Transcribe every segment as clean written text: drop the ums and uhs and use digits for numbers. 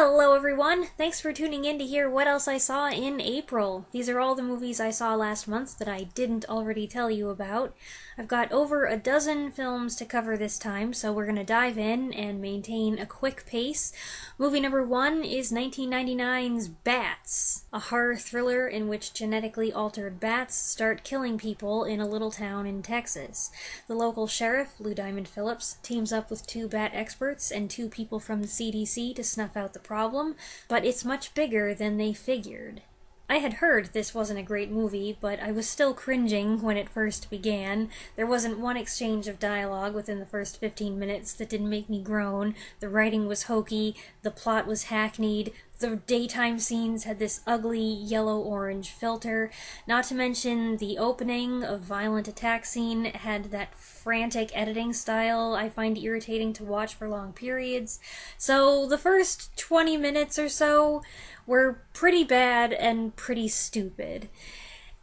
Hello everyone! Thanks for tuning in to hear what else I saw in April. These are all the movies I saw last month that I didn't already tell you about. I've got over a dozen films to cover this time, so we're gonna dive in and maintain a quick pace. Movie number 1 is 1999's Bats, a horror thriller in which genetically altered bats start killing people in a little town in Texas. The local sheriff, Lou Diamond Phillips, teams up with 2 bat experts and 2 people from the CDC to snuff out the problem, but it's much bigger than they figured. I had heard this wasn't a great movie, but I was still cringing when it first began. There wasn't one exchange of dialogue within the first 15 minutes that didn't make me groan. The writing was hokey, the plot was hackneyed, the daytime scenes had this ugly yellow-orange filter. Not to mention, the opening of Violent Attack scene had that frantic editing style I find irritating to watch for long periods. So the first 20 minutes or so were pretty bad and pretty stupid.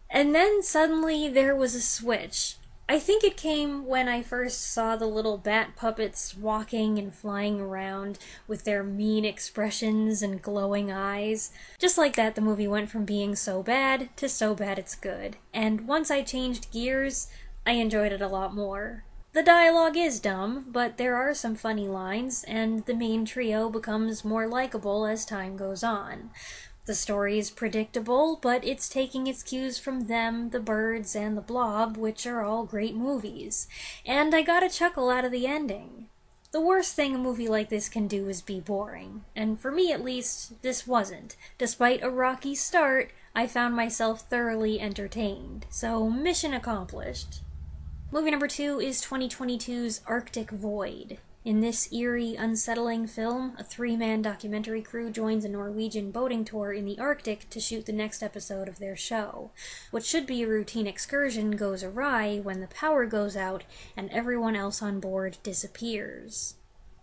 And then suddenly there was a switch. I think it came when I first saw the little bat puppets walking and flying around with their mean expressions and glowing eyes. Just like that, the movie went from being so bad to so bad it's good. And once I changed gears, I enjoyed it a lot more. The dialogue is dumb, but there are some funny lines, and the main trio becomes more likable as time goes on. The story is predictable, but it's taking its cues from Them, The Birds, and The Blob, which are all great movies. And I got a chuckle out of the ending. The worst thing a movie like this can do is be boring, and for me at least, this wasn't. Despite a rocky start, I found myself thoroughly entertained, so mission accomplished. Movie number 2 is 2022's Arctic Void. In this eerie, unsettling film, a 3-man documentary crew joins a Norwegian boating tour in the Arctic to shoot the next episode of their show. What should be a routine excursion goes awry when the power goes out and everyone else on board disappears.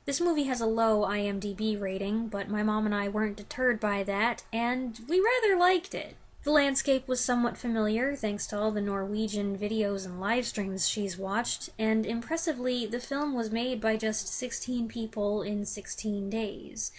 This movie has a low IMDb rating, but my mom and I weren't deterred by that, and we rather liked it. The landscape was somewhat familiar, thanks to all the Norwegian videos and live streams she's watched, and impressively, the film was made by just 16 people in 16 days.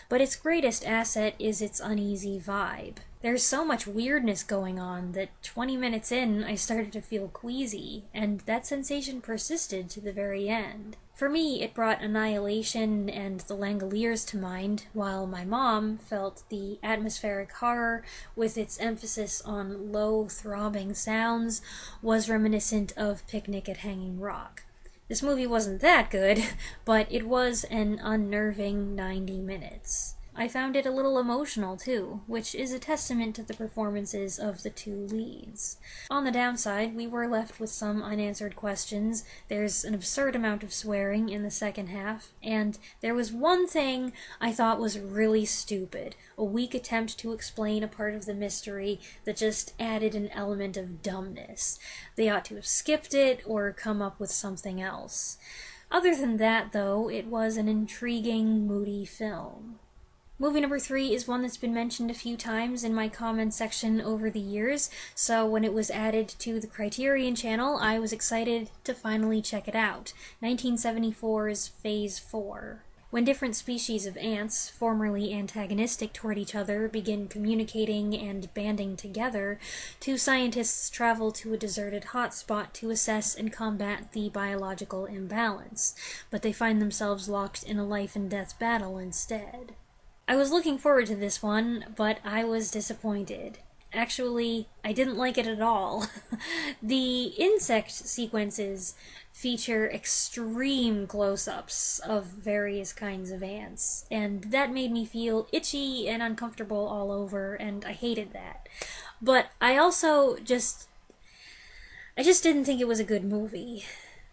But its greatest asset is its uneasy vibe. There's so much weirdness going on that 20 minutes in, I started to feel queasy, and that sensation persisted to the very end. For me, it brought Annihilation and The Langoliers to mind, while my mom felt the atmospheric horror, with its emphasis on low, throbbing sounds, was reminiscent of Picnic at Hanging Rock. This movie wasn't that good, but it was an unnerving 90 minutes. I found it a little emotional, too, which is a testament to the performances of the 2 leads. On the downside, we were left with some unanswered questions, there's an absurd amount of swearing in the second half, and there was one thing I thought was really stupid, a weak attempt to explain a part of the mystery that just added an element of dumbness. They ought to have skipped it, or come up with something else. Other than that, though, it was an intriguing, moody film. Movie number 3 is one that's been mentioned a few times in my comments section over the years, so when it was added to the Criterion Channel, I was excited to finally check it out. 1974's Phase 4. When different species of ants, formerly antagonistic toward each other, begin communicating and banding together, 2 scientists travel to a deserted hotspot to assess and combat the biological imbalance, but they find themselves locked in a life-and-death battle instead. I was looking forward to this one, but I was disappointed. Actually, I didn't like it at all. The insect sequences feature extreme close-ups of various kinds of ants, and that made me feel itchy and uncomfortable all over, and I hated that. But I just didn't think it was a good movie.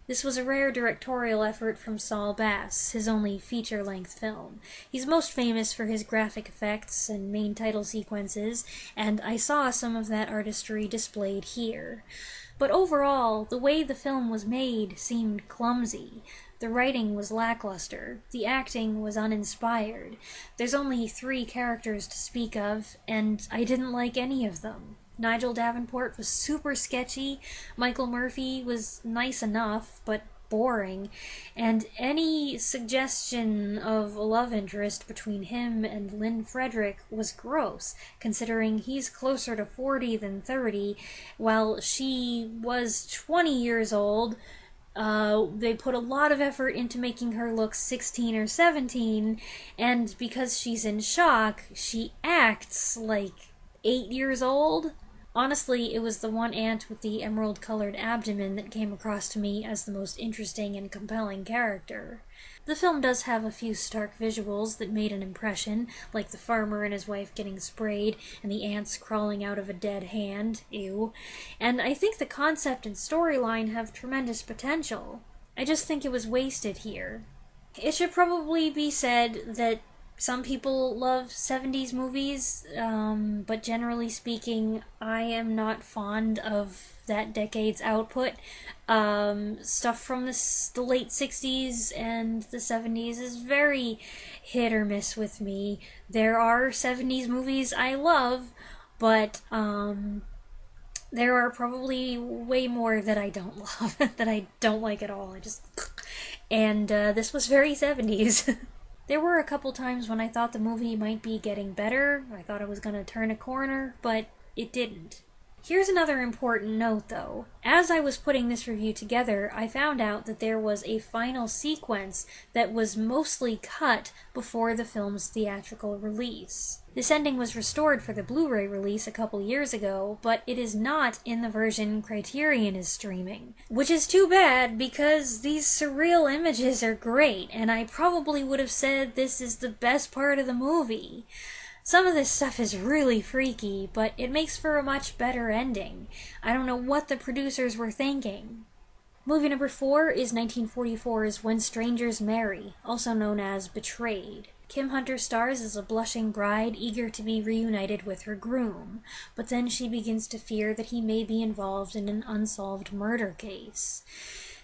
This was a rare directorial effort from Saul Bass, his only feature-length film. He's most famous for his graphic effects and main title sequences, and I saw some of that artistry displayed here. But overall, the way the film was made seemed clumsy. The writing was lackluster, the acting was uninspired. There's only 3 characters to speak of, and I didn't like any of them. Nigel Davenport was super sketchy, Michael Murphy was nice enough, but boring, and any suggestion of a love interest between him and Lynn Frederick was gross, considering he's closer to 40 than 30, while she was 20 years old. They put a lot of effort into making her look 16 or 17, and because she's in shock, she acts like 8 years old. Honestly, it was the one aunt with the emerald-colored abdomen that came across to me as the most interesting and compelling character. The film does have a few stark visuals that made an impression, like the farmer and his wife getting sprayed, and the ants crawling out of a dead hand, ew. And I think the concept and storyline have tremendous potential. I just think it was wasted here. It should probably be said that some people love 70s movies, but generally speaking, I am not fond of that decade's output. Stuff from the late 60s and the 70s is very hit or miss with me. There are 70s movies I love, but there are probably way more that I don't love, that I don't like at all. And this was very 70s. There were a couple times when I thought the movie might be getting better. I thought it was going to turn a corner, but it didn't. Here's another important note, though. As I was putting this review together, I found out that there was a final sequence that was mostly cut before the film's theatrical release. This ending was restored for the Blu-ray release a couple years ago, but it is not in the version Criterion is streaming. Which is too bad, because these surreal images are great, and I probably would have said this is the best part of the movie. Some of this stuff is really freaky, but it makes for a much better ending. I don't know what the producers were thinking. Movie number 4 is 1944's When Strangers Marry, also known as Betrayed. Kim Hunter stars as a blushing bride eager to be reunited with her groom, but then she begins to fear that he may be involved in an unsolved murder case.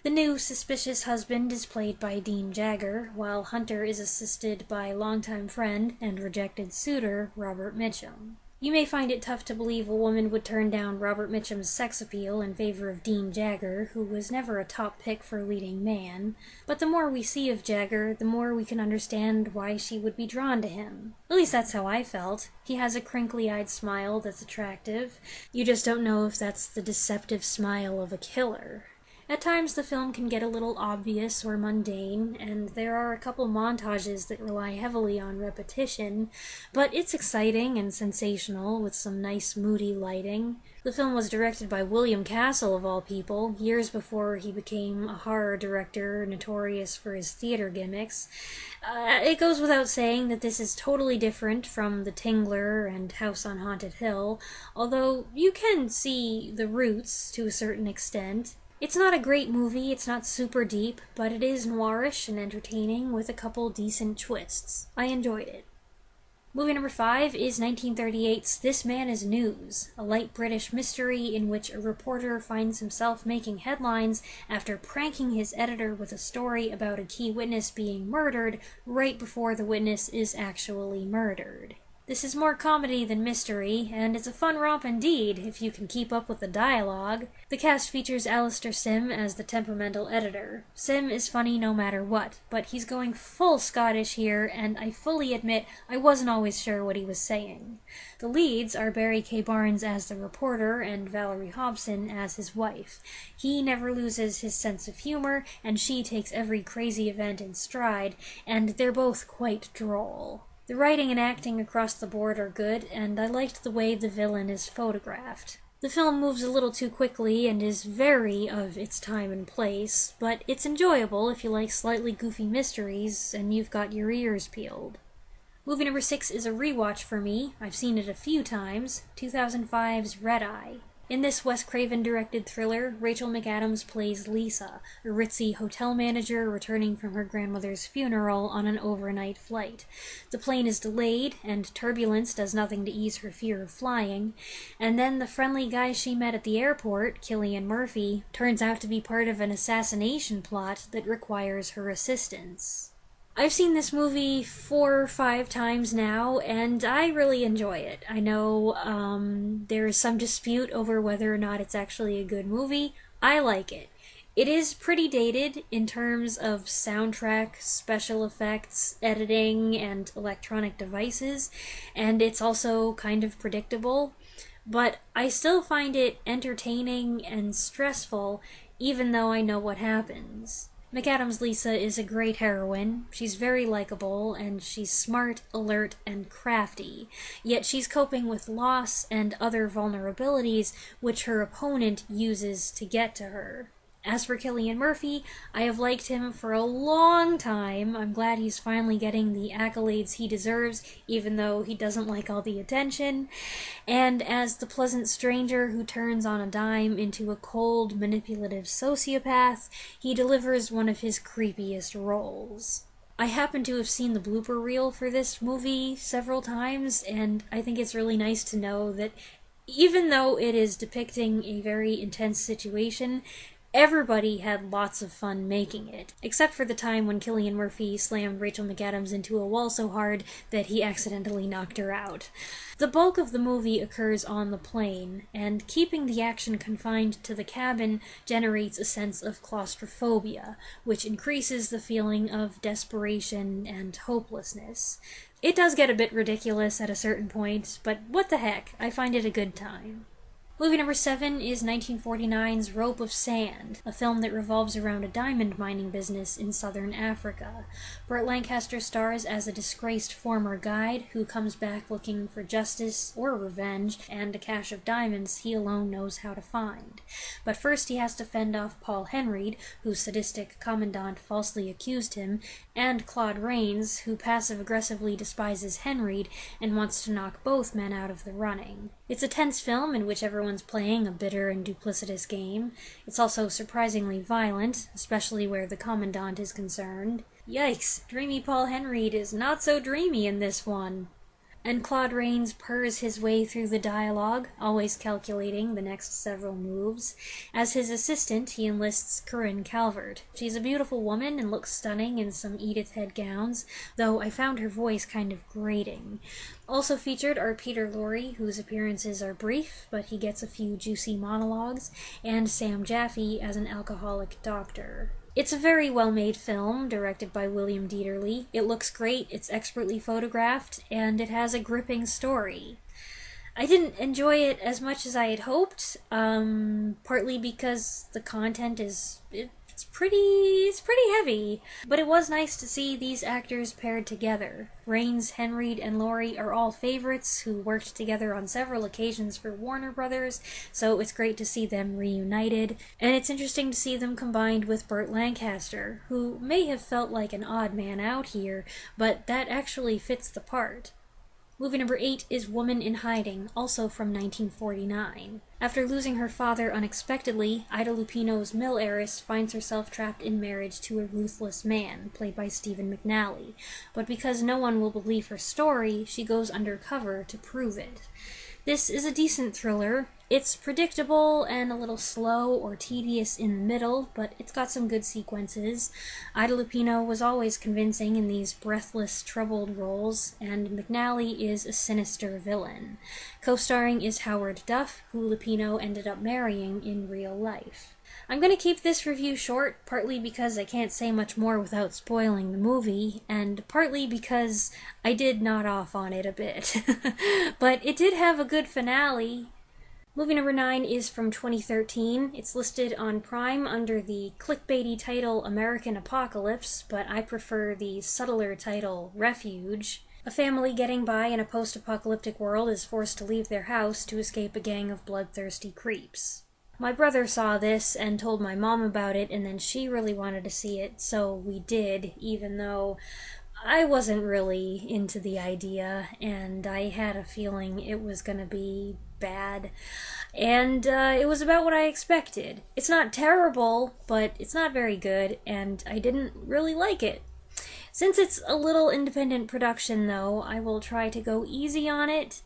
The new suspicious husband is played by Dean Jagger, while Hunter is assisted by longtime friend and rejected suitor Robert Mitchum. You may find it tough to believe a woman would turn down Robert Mitchum's sex appeal in favor of Dean Jagger, who was never a top pick for leading man, but the more we see of Jagger, the more we can understand why she would be drawn to him. At least that's how I felt. He has a crinkly-eyed smile that's attractive. You just don't know if that's the deceptive smile of a killer. At times the film can get a little obvious or mundane, and there are a couple montages that rely heavily on repetition, but it's exciting and sensational with some nice moody lighting. The film was directed by William Castle, of all people, years before he became a horror director notorious for his theater gimmicks. It goes without saying that this is totally different from The Tingler and House on Haunted Hill, although you can see the roots to a certain extent. It's not a great movie, it's not super deep, but it is noirish and entertaining with a couple decent twists. I enjoyed it. Movie number 5 is 1938's This Man Is News, a light British mystery in which a reporter finds himself making headlines after pranking his editor with a story about a key witness being murdered right before the witness is actually murdered. This is more comedy than mystery, and it's a fun romp indeed, if you can keep up with the dialogue. The cast features Alistair Sim as the temperamental editor. Sim is funny no matter what, but he's going full Scottish here, and I fully admit I wasn't always sure what he was saying. The leads are Barry K. Barnes as the reporter and Valerie Hobson as his wife. He never loses his sense of humor, and she takes every crazy event in stride, and they're both quite droll. The writing and acting across the board are good, and I liked the way the villain is photographed. The film moves a little too quickly and is very of its time and place, but it's enjoyable if you like slightly goofy mysteries and you've got your ears peeled. Movie number 6 is a rewatch for me. I've seen it a few times. 2005's Red Eye. In this Wes Craven-directed thriller, Rachel McAdams plays Lisa, a ritzy hotel manager returning from her grandmother's funeral on an overnight flight. The plane is delayed, and turbulence does nothing to ease her fear of flying, and then the friendly guy she met at the airport, Cillian Murphy, turns out to be part of an assassination plot that requires her assistance. I've seen this movie 4 or 5 times now, and I really enjoy it. I know there is some dispute over whether or not it's actually a good movie. I like it. It is pretty dated in terms of soundtrack, special effects, editing, and electronic devices, and it's also kind of predictable, but I still find it entertaining and stressful even though I know what happens. McAdams' Lisa is a great heroine. She's very likable, and she's smart, alert, and crafty. Yet she's coping with loss and other vulnerabilities which her opponent uses to get to her. As for Cillian Murphy, I have liked him for a long time. I'm glad he's finally getting the accolades he deserves, even though he doesn't like all the attention. And as the pleasant stranger who turns on a dime into a cold, manipulative sociopath, he delivers one of his creepiest roles. I happen to have seen the blooper reel for this movie several times, and I think it's really nice to know that even though it is depicting a very intense situation, everybody had lots of fun making it, except for the time when Cillian Murphy slammed Rachel McAdams into a wall so hard that he accidentally knocked her out. The bulk of the movie occurs on the plane, and keeping the action confined to the cabin generates a sense of claustrophobia, which increases the feeling of desperation and hopelessness. It does get a bit ridiculous at a certain point, but what the heck, I find it a good time. Movie number 7 is 1949's Rope of Sand, a film that revolves around a diamond mining business in southern Africa. Burt Lancaster stars as a disgraced former guide who comes back looking for justice or revenge and a cache of diamonds he alone knows how to find. But first he has to fend off Paul Henreid, whose sadistic commandant falsely accused him, and Claude Rains, who passive-aggressively despises Henreid and wants to knock both men out of the running. It's a tense film in which everyone's playing a bitter and duplicitous game. It's also surprisingly violent, especially where the Commandant is concerned. Yikes, dreamy Paul Henreid is not so dreamy in this one. And Claude Rains purrs his way through the dialogue, always calculating the next several moves. As his assistant, he enlists Corinne Calvert. She's a beautiful woman and looks stunning in some Edith Head gowns, though I found her voice kind of grating. Also featured are Peter Lorre, whose appearances are brief, but he gets a few juicy monologues, and Sam Jaffe as an alcoholic doctor. It's a very well-made film, directed by William Dieterle. It looks great, it's expertly photographed, and it has a gripping story. I didn't enjoy it as much as I had hoped, partly because the content it's pretty heavy, but it was nice to see these actors paired together. Rains, Henreid, and Lorre are all favorites who worked together on several occasions for Warner Brothers, so it's great to see them reunited, and it's interesting to see them combined with Burt Lancaster, who may have felt like an odd man out here, but that actually fits the part. Movie number 8 is Woman in Hiding, also from 1949. After losing her father unexpectedly, Ida Lupino's mill heiress finds herself trapped in marriage to a ruthless man, played by Stephen McNally. But because no one will believe her story, she goes undercover to prove it. This is a decent thriller. It's predictable and a little slow or tedious in the middle, but it's got some good sequences. Ida Lupino was always convincing in these breathless, troubled roles, and McNally is a sinister villain. Co-starring is Howard Duff, who Lupino ended up marrying in real life. I'm going to keep this review short, partly because I can't say much more without spoiling the movie, and partly because I did nod off on it a bit. But it did have a good finale. Movie number 9 is from 2013. It's listed on Prime under the clickbaity title American Apocalypse, but I prefer the subtler title Refuge. A family getting by in a post-apocalyptic world is forced to leave their house to escape a gang of bloodthirsty creeps. My brother saw this and told my mom about it, and then she really wanted to see it, so we did, even though I wasn't really into the idea, and I had a feeling it was gonna be bad. And it was about what I expected. It's not terrible, but it's not very good, and I didn't really like it. Since it's a little independent production, though, I will try to go easy on it.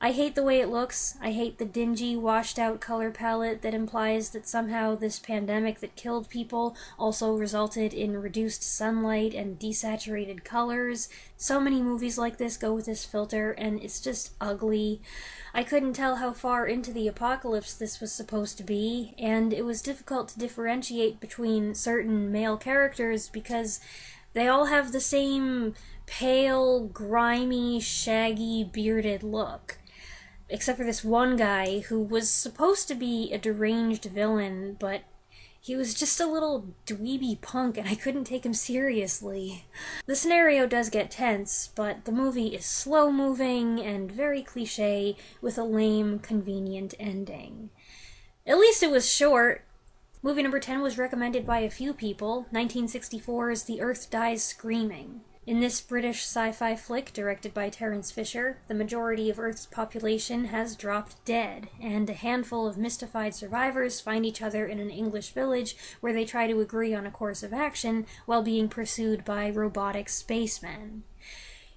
I hate the way it looks. I hate the dingy, washed-out color palette that implies that somehow this pandemic that killed people also resulted in reduced sunlight and desaturated colors. So many movies like this go with this filter, and it's just ugly. I couldn't tell how far into the apocalypse this was supposed to be, and it was difficult to differentiate between certain male characters because they all have the same pale, grimy, shaggy, bearded look. Except for this one guy who was supposed to be a deranged villain, but he was just a little dweeby punk and I couldn't take him seriously. The scenario does get tense, but the movie is slow-moving and very cliché with a lame, convenient ending. At least it was short. Movie number 10 was recommended by a few people, 1964's The Earth Dies Screaming. In this British sci-fi flick directed by Terence Fisher, the majority of Earth's population has dropped dead, and a handful of mystified survivors find each other in an English village where they try to agree on a course of action while being pursued by robotic spacemen.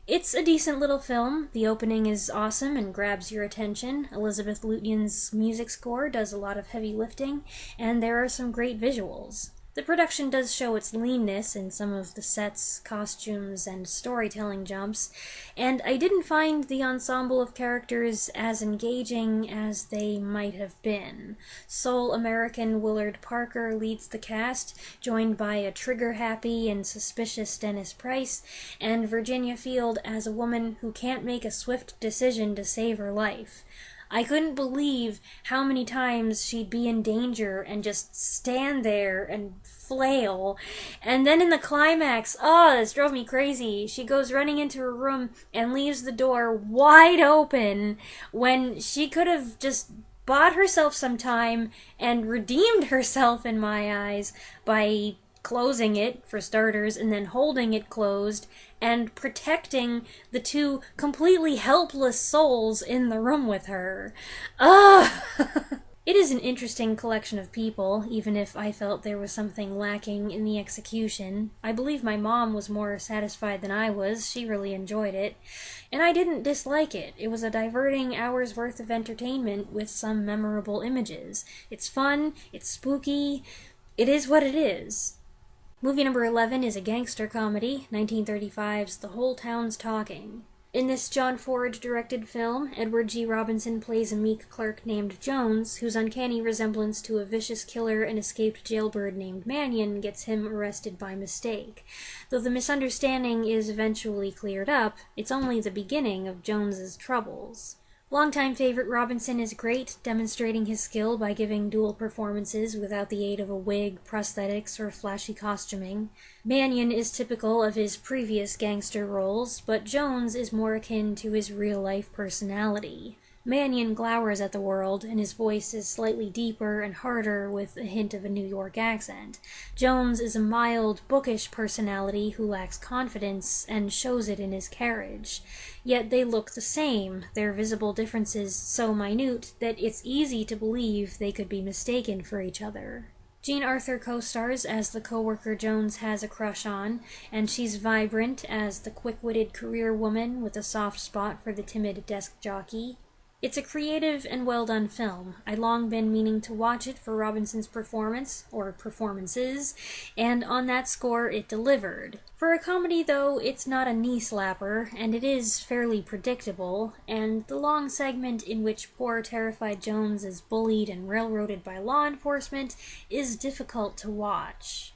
It's a decent little film. The opening is awesome and grabs your attention. Elizabeth Lutyens' music score does a lot of heavy lifting, and there are some great visuals. The production does show its leanness in some of the sets, costumes, and storytelling jumps, and I didn't find the ensemble of characters as engaging as they might have been. Sole American Willard Parker leads the cast, joined by a trigger-happy and suspicious Dennis Price, and Virginia Field as a woman who can't make a swift decision to save her life. I couldn't believe how many times she'd be in danger and just stand there and flail. And then in the climax, this drove me crazy. She goes running into her room and leaves the door wide open when she could have just bought herself some time and redeemed herself in my eyes by closing it, for starters, and then holding it closed, and protecting the two completely helpless souls in the room with her. Ugh! It is an interesting collection of people, even if I felt there was something lacking in the execution. I believe my mom was more satisfied than I was. She really enjoyed it. And I didn't dislike it. It was a diverting hour's worth of entertainment with some memorable images. It's fun, it's spooky, it is what it is. Movie number 11 is a gangster comedy, 1935's The Whole Town's Talking. In this John Ford-directed film, Edward G. Robinson plays a meek clerk named Jones, whose uncanny resemblance to a vicious killer and escaped jailbird named Mannion gets him arrested by mistake. Though the misunderstanding is eventually cleared up, it's only the beginning of Jones's troubles. Longtime favorite Robinson is great, demonstrating his skill by giving dual performances without the aid of a wig, prosthetics, or flashy costuming. Mannion is typical of his previous gangster roles, but Jones is more akin to his real-life personality. Mannion glowers at the world, and his voice is slightly deeper and harder with a hint of a New York accent. Jones is a mild, bookish personality who lacks confidence and shows it in his carriage. Yet they look the same, their visible differences so minute that it's easy to believe they could be mistaken for each other. Jean Arthur co-stars as the co-worker Jones has a crush on, and she's vibrant as the quick-witted career woman with a soft spot for the timid desk jockey. It's a creative and well-done film. I'd long been meaning to watch it for Robinson's performance, or performances, and on that score it delivered. For a comedy, though, it's not a knee-slapper, and it is fairly predictable, and the long segment in which poor, terrified Jones is bullied and railroaded by law enforcement is difficult to watch.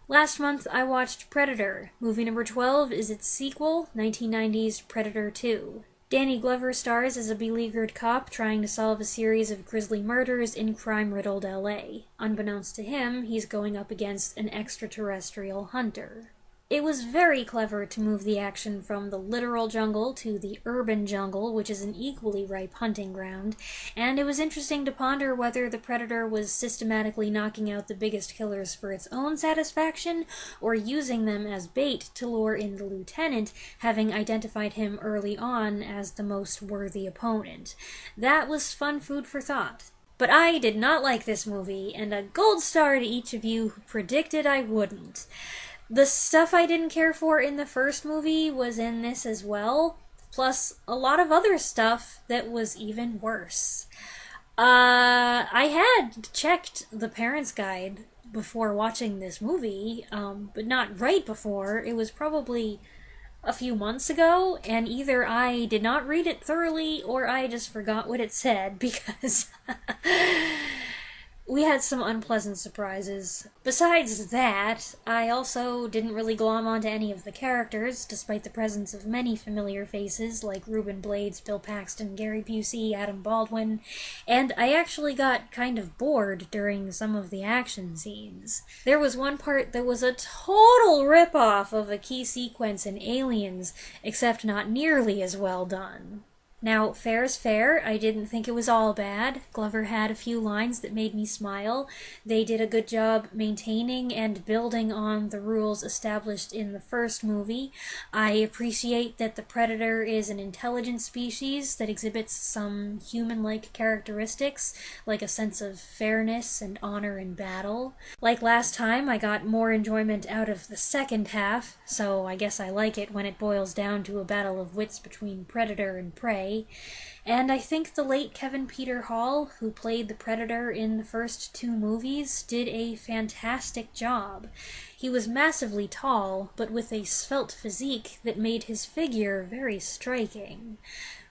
Last month, I watched Predator. Movie number 12 is its sequel, 1990's Predator 2. Danny Glover stars as a beleaguered cop trying to solve a series of grisly murders in crime-riddled LA. Unbeknownst to him, he's going up against an extraterrestrial hunter. It was very clever to move the action from the literal jungle to the urban jungle, which is an equally ripe hunting ground, and it was interesting to ponder whether the Predator was systematically knocking out the biggest killers for its own satisfaction, or using them as bait to lure in the lieutenant, having identified him early on as the most worthy opponent. That was fun food for thought. But I did not like this movie, and a gold star to each of you who predicted I wouldn't. The stuff I didn't care for in the first movie was in this as well. plus a lot of other stuff that was even worse. I had checked the Parents Guide before watching this movie, but not right before. It was probably a few months ago, and either I did not read it thoroughly or I just forgot what it said because we had some unpleasant surprises. Besides that, I also didn't really glom onto any of the characters, despite the presence of many familiar faces like Reuben Blades, Bill Paxton, Gary Busey, Adam Baldwin, and I actually got kind of bored during some of the action scenes. There was one part that was a total ripoff of a key sequence in Aliens, except not nearly as well done. Now, fair is fair. I didn't think it was all bad. Glover had a few lines that made me smile. They did a good job maintaining and building on the rules established in the first movie. I appreciate that the Predator is an intelligent species that exhibits some human-like characteristics, like a sense of fairness and honor in battle. Like last time, I got more enjoyment out of the second half, so I guess I like it when it boils down to a battle of wits between Predator and prey. And I think the late Kevin Peter Hall, who played the Predator in the first two movies, did a fantastic job. He was massively tall, but with a svelte physique that made his figure very striking.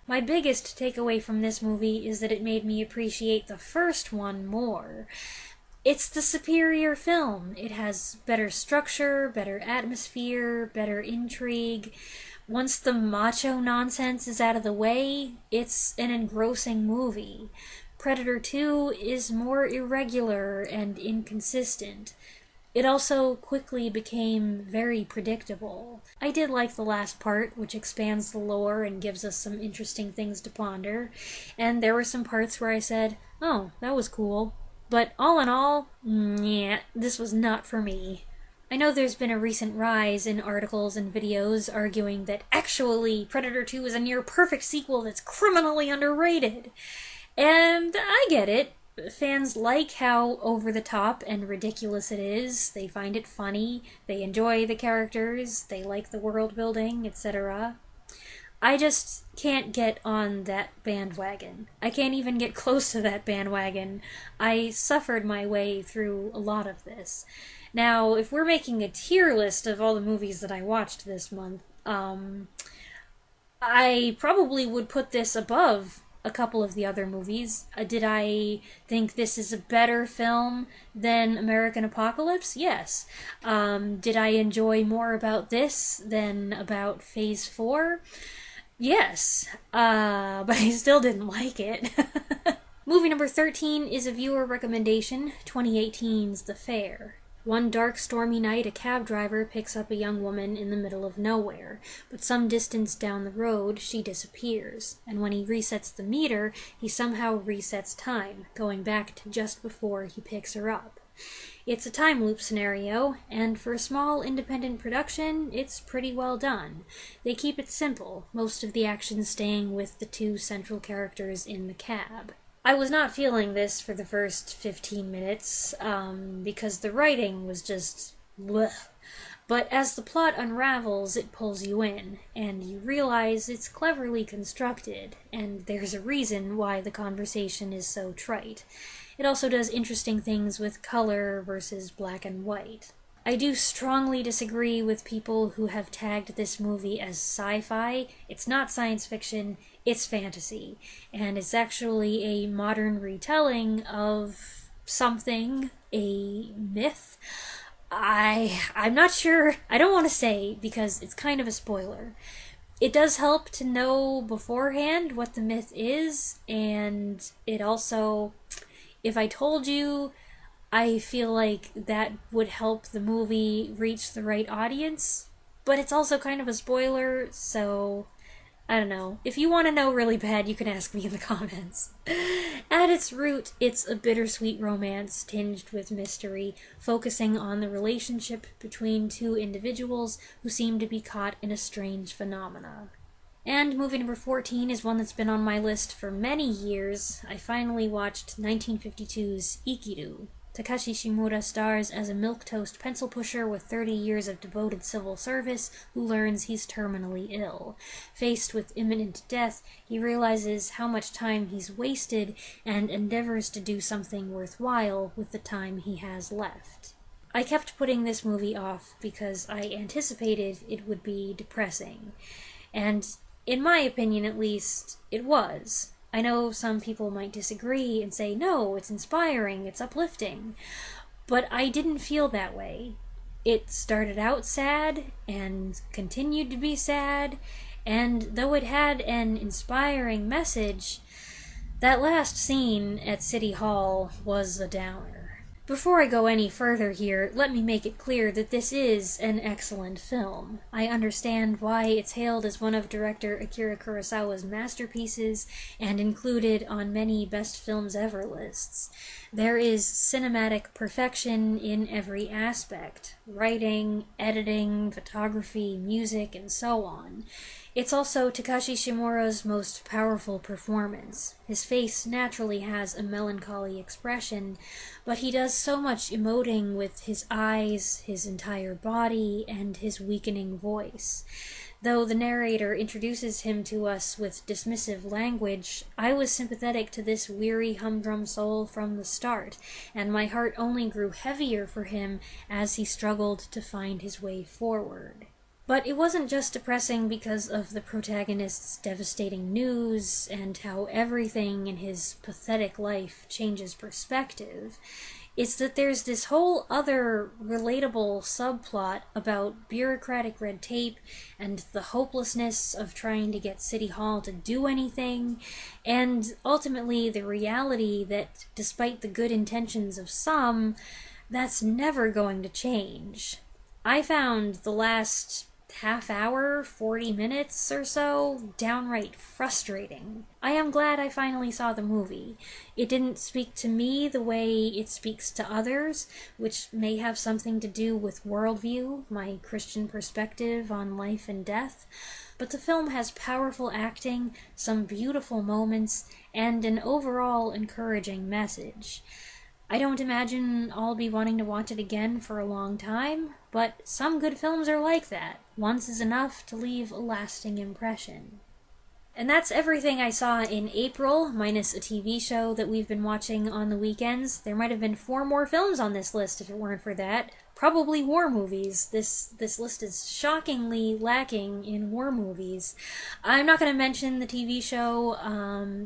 My biggest takeaway from this movie is that it made me appreciate the first one more. It's the superior film. It has better structure, better atmosphere, better intrigue. Once the macho nonsense is out of the way, it's an engrossing movie. Predator 2 is more irregular and inconsistent. It also quickly became very predictable. I did like the last part, which expands the lore and gives us some interesting things to ponder, and there were some parts where I said, oh, that was cool. But all in all, yeah, this was not for me. I know there's been a recent rise in articles and videos arguing that actually Predator 2 is a near-perfect sequel that's criminally underrated. And I get it. Fans like how over-the-top and ridiculous it is. They find it funny. They enjoy the characters. They like the world building, etc. I just can't get on that bandwagon. I can't even get close to that bandwagon. I suffered my way through a lot of this. Now, if we're making a tier list of all the movies that I watched this month, I probably would put this above a couple of the other movies. Did I think this is a better film than American Apocalypse? Yes. Did I enjoy more about this than about Phase 4? Yes. But I still didn't like it. Movie number 13 is a viewer recommendation, 2018's The Fair. One dark, stormy night, a cab driver picks up a young woman in the middle of nowhere, but some distance down the road, she disappears, and when he resets the meter, he somehow resets time, going back to just before he picks her up. It's a time loop scenario, and for a small independent production, it's pretty well done. They keep it simple, most of the action staying with the two central characters in the cab. I was not feeling this for the first 15 minutes, because the writing was just bleh. But as the plot unravels, it pulls you in, and you realize it's cleverly constructed, and there's a reason why the conversation is so trite. It also does interesting things with color versus black and white. I do strongly disagree with people who have tagged this movie as sci-fi. It's not science fiction, it's fantasy. And it's actually a modern retelling of something, a myth. I'm not sure. I don't want to say because it's kind of a spoiler. It does help to know beforehand what the myth is, and it also, if I told you, I feel like that would help the movie reach the right audience, but it's also kind of a spoiler, so I don't know. If you want to know really bad, you can ask me in the comments. At its root, it's a bittersweet romance tinged with mystery, focusing on the relationship between two individuals who seem to be caught in a strange phenomena. And movie number 14 is one that's been on my list for many years. I finally watched 1952's Ikiru. Takashi Shimura stars as a milquetoast pencil pusher with 30 years of devoted civil service who learns he's terminally ill. Faced with imminent death, he realizes how much time he's wasted and endeavors to do something worthwhile with the time he has left. I kept putting this movie off because I anticipated it would be depressing. And, in my opinion at least, it was. I know some people might disagree and say, no, it's inspiring, it's uplifting. But I didn't feel that way. It started out sad, and continued to be sad, and though it had an inspiring message, that last scene at City Hall was a downer. Before I go any further here, let me make it clear that this is an excellent film. I understand why it's hailed as one of director Akira Kurosawa's masterpieces and included on many best films ever lists. There is cinematic perfection in every aspect: writing, editing, photography, music, and so on. It's also Takashi Shimura's most powerful performance. His face naturally has a melancholy expression, but he does so much emoting with his eyes, his entire body, and his weakening voice. Though the narrator introduces him to us with dismissive language, I was sympathetic to this weary humdrum soul from the start, and my heart only grew heavier for him as he struggled to find his way forward. But it wasn't just depressing because of the protagonist's devastating news and how everything in his pathetic life changes perspective. It's that there's this whole other relatable subplot about bureaucratic red tape and the hopelessness of trying to get City Hall to do anything, and ultimately the reality that despite the good intentions of some, that's never going to change. I found the last half hour, 40 minutes or so, downright frustrating. I am glad I finally saw the movie. It didn't speak to me the way it speaks to others, which may have something to do with worldview, my Christian perspective on life and death, but the film has powerful acting, some beautiful moments, and an overall encouraging message. I don't imagine I'll be wanting to watch it again for a long time, but some good films are like that. Once is enough to leave a lasting impression. And that's everything I saw in April, minus a TV show that we've been watching on the weekends. There might have been 4 more films on this list if it weren't for that. Probably war movies. This list is shockingly lacking in war movies. I'm not going to mention the TV show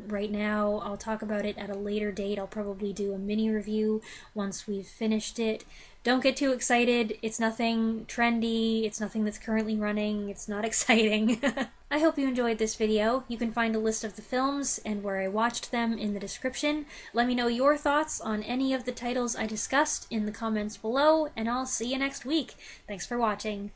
right now. I'll talk about it at a later date. I'll probably do a mini review once we've finished it. Don't get too excited. It's nothing trendy. It's nothing that's currently running. It's not exciting. I hope you enjoyed this video. You can find a list of the films and where I watched them in the description. Let me know your thoughts on any of the titles I discussed in the comments below, and I'll see you next week. Thanks for watching.